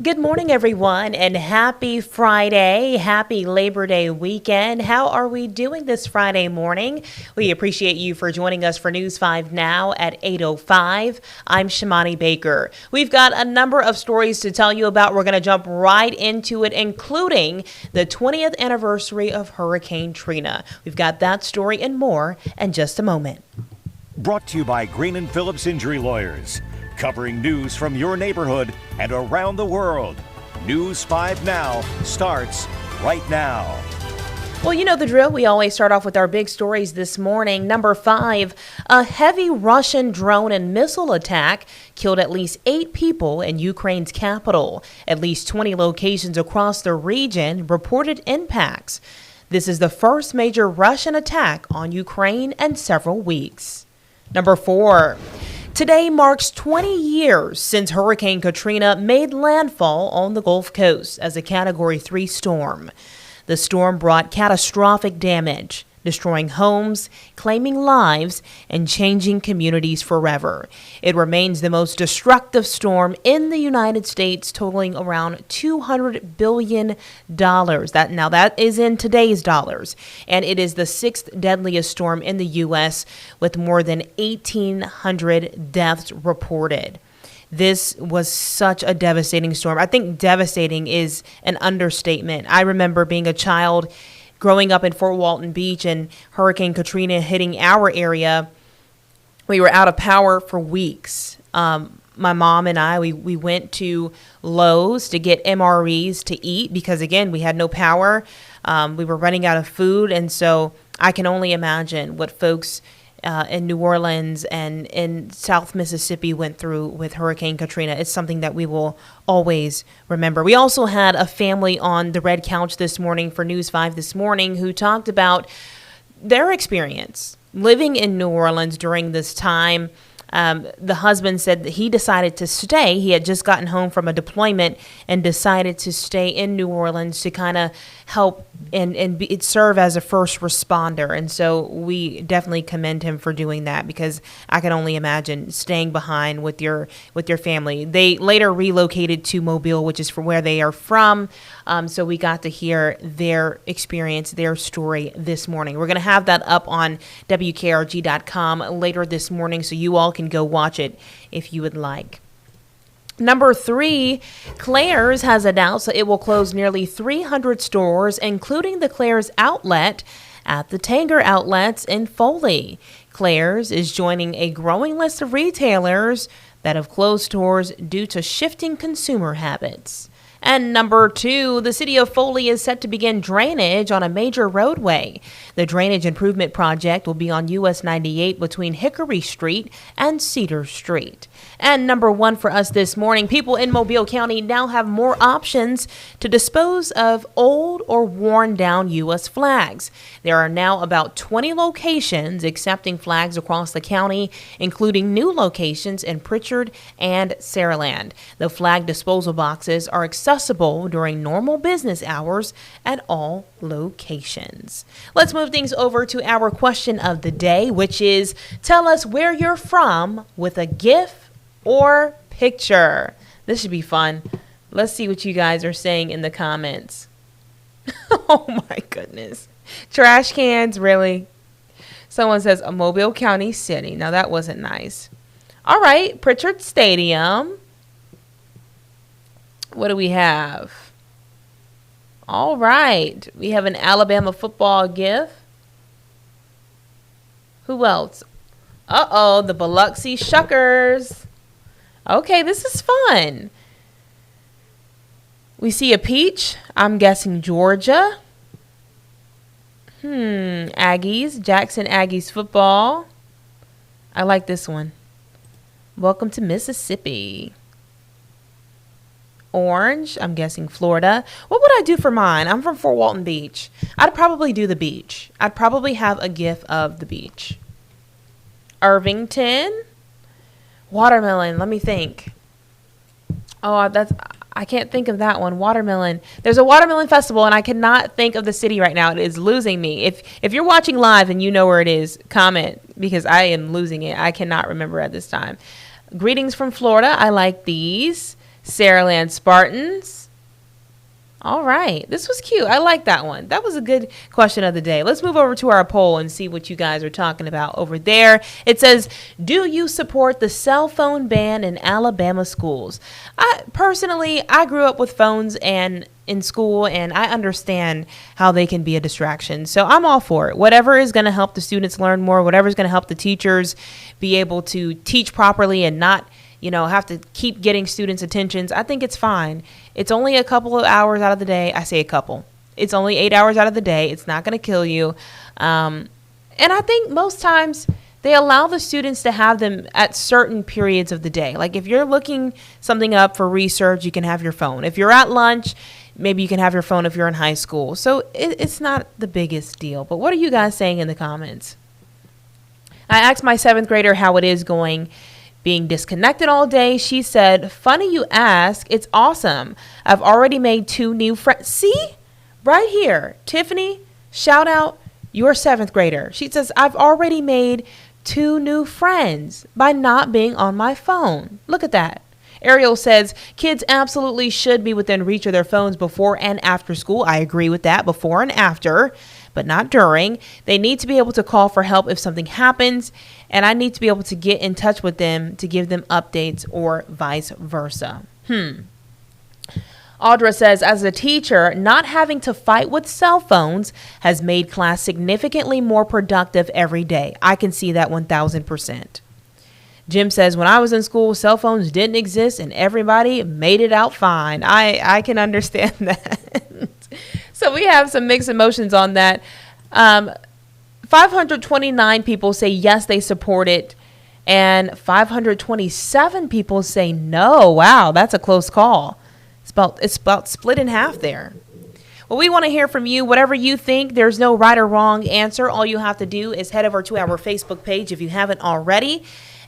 Good morning, everyone, and happy Friday. Happy Labor Day weekend. How are we doing this Friday morning? We appreciate you for joining us for News 5 Now at 8:05. I'm Shimani Baker. We've got a number of stories to tell you about. We're going to jump right into it, including the 20th anniversary of Hurricane Trina. We've got that story and more in just a moment. Brought to you by Green and Phillips Injury Lawyers. Covering news from your neighborhood and around the world. News 5 Now starts right now. Well, you know the drill. We always start off with our big stories this morning. Number 5, a heavy Russian drone and missile attack killed at least 8 people in Ukraine's capital. At least 20 locations across the region reported impacts. This is the first major Russian attack on Ukraine in several weeks. Number 4. Today marks 20 years since Hurricane Katrina made landfall on the Gulf Coast as a Category 3 storm. The storm brought catastrophic damage, destroying homes, claiming lives, and changing communities forever. It remains the most destructive storm in the United States, totaling around $200 billion. That is in today's dollars, and it is the 6th deadliest storm in the U.S. with more than 1,800 deaths reported. This was such a devastating storm. I think devastating is an understatement. I remember being a child growing up in Fort Walton Beach and Hurricane Katrina hitting our area. We were out of power for weeks. My mom and I, we went to Lowe's to get MREs to eat because, again, we had no power. We were running out of food. And so I can only imagine what folks in New Orleans and in South Mississippi went through with Hurricane Katrina. It's something that we will always remember. We also had a family on the red couch this morning for News 5 this morning who talked about their experience living in New Orleans during this time. The husband said that he decided to stay. He had just gotten home from a deployment and decided to stay in New Orleans to kind of help and serve as a first responder. And so we definitely commend him for doing that, because I can only imagine staying behind with your family. They later relocated to Mobile, which is from where they are from. So we got to hear their experience, their story this morning. We're going to have that up on WKRG.com later this morning, so you all can go watch it if you would like. Number 3, Claire's has announced that it will close nearly 300 stores, including the Claire's outlet at the Tanger Outlets in Foley. Claire's is joining a growing list of retailers that have closed stores due to shifting consumer habits. And number 2, the city of Foley is set to begin drainage on a major roadway. The drainage improvement project will be on US 98 between Hickory Street and Cedar Street. And number 1 for us this morning, people in Mobile County now have more options to dispose of old or worn down U.S. flags. There are now about 20 locations accepting flags across the county, including new locations in Pritchard and Saraland. The flag disposal boxes are accessible during normal business hours at all locations. Let's move things over to our question of the day, which is, tell us where you're from with a GIF or picture. This should be fun. Let's see what you guys are saying in the comments. Oh my goodness. Trash cans, really? Someone says a Mobile County city. Now that wasn't nice. All right, Pritchard Stadium. What do we have? All right. We have an Alabama football GIF. Who else? Uh-oh, the Biloxi Shuckers. Okay, this is fun. We see a peach. I'm guessing Georgia. Aggies. Jackson Aggies football. I like this one. Welcome to Mississippi. Orange. I'm guessing Florida. What would I do for mine? I'm from Fort Walton Beach. I'd probably do the beach. I'd probably have a GIF of the beach. Irvington. Watermelon. Let me think. Oh, I can't think of that one. Watermelon. There's a watermelon festival, and I cannot think of the city right now. It is losing me. If you're watching live and you know where it is, comment, because I am losing it. I cannot remember at this time. Greetings from Florida. I like these. Saraland Spartans. All right. This was cute. I like that one. That was a good question of the day. Let's move over to our poll and see what you guys are talking about over there. It says, do you support the cell phone ban in Alabama schools? Personally, I grew up with phones and in school, and I understand how they can be a distraction. So I'm all for it. Whatever is going to help the students learn more, whatever is going to help the teachers be able to teach properly and not have to keep getting students' attentions. I think it's fine. It's only a couple of hours out of the day. I say a couple. It's only 8 hours out of the day. It's not going to kill you. And I think most times they allow the students to have them at certain periods of the day. Like if you're looking something up for research, you can have your phone. If you're at lunch, maybe you can have your phone if you're in high school. So it's not the biggest deal. But what are you guys saying in the comments? I asked my 7th grader how it is going being disconnected all day. She said, funny you ask. It's awesome. I've already made 2 new friends. See? Right here. Tiffany, shout out your 7th grader. She says, I've already made 2 new friends by not being on my phone. Look at that. Ariel says, kids absolutely should be within reach of their phones before and after school. I agree with that, before and after, but not during. They need to be able to call for help if something happens, and I need to be able to get in touch with them to give them updates or vice versa. Audra says, as a teacher, not having to fight with cell phones has made class significantly more productive every day. I can see that 1,000%. Jim says, when I was in school, cell phones didn't exist and everybody made it out fine. I can understand that. So we have some mixed emotions on that. 529 people say yes, they support it. And 527 people say no. Wow, that's a close call. It's about split in half there. Well, we want to hear from you. Whatever you think, there's no right or wrong answer. All you have to do is head over to our Facebook page if you haven't already.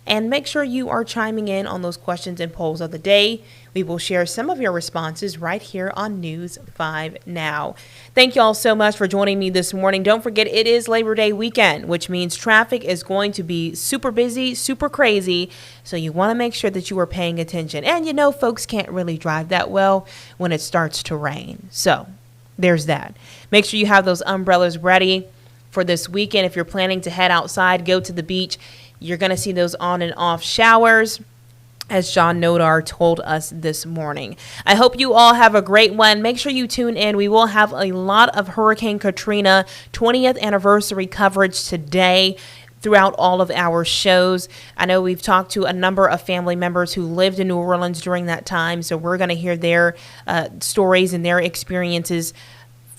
And make sure you are chiming in on those questions and polls of the day. We will share some of your responses right here on News 5 Now. Thank you all so much for joining me this morning. Don't forget, it is Labor Day weekend, which means traffic is going to be super busy, super crazy. So you want to make sure that you are paying attention. And folks can't really drive that well when it starts to rain. So there's that. Make sure you have those umbrellas ready for this weekend. If you're planning to head outside, go to the beach, you're going to see those on and off showers, as John Nodar told us this morning. I hope you all have a great one. Make sure you tune in. We will have a lot of Hurricane Katrina 20th anniversary coverage today throughout all of our shows. I know we've talked to a number of family members who lived in New Orleans during that time, so we're going to hear their stories and their experiences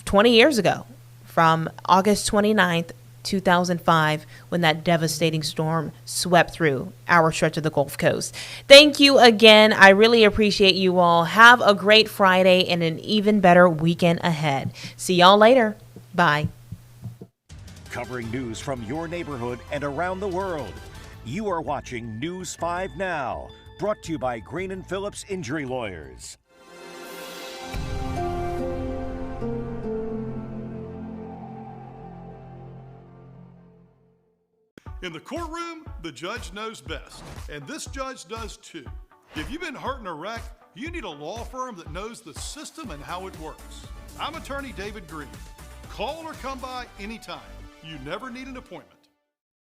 20 years ago, from August 29th, 2005, when that devastating storm swept through our stretch of the Gulf Coast. Thank you again. I really appreciate you all. Have a great Friday and an even better weekend ahead. See y'all later. Bye. Covering news from your neighborhood and around the world. You are watching News 5 Now, brought to you by Green & Phillips Injury Lawyers. In the courtroom, the judge knows best, and this judge does too. If you've been hurt in a wreck, you need a law firm that knows the system and how it works. I'm attorney David Green. Call or come by anytime. You never need an appointment.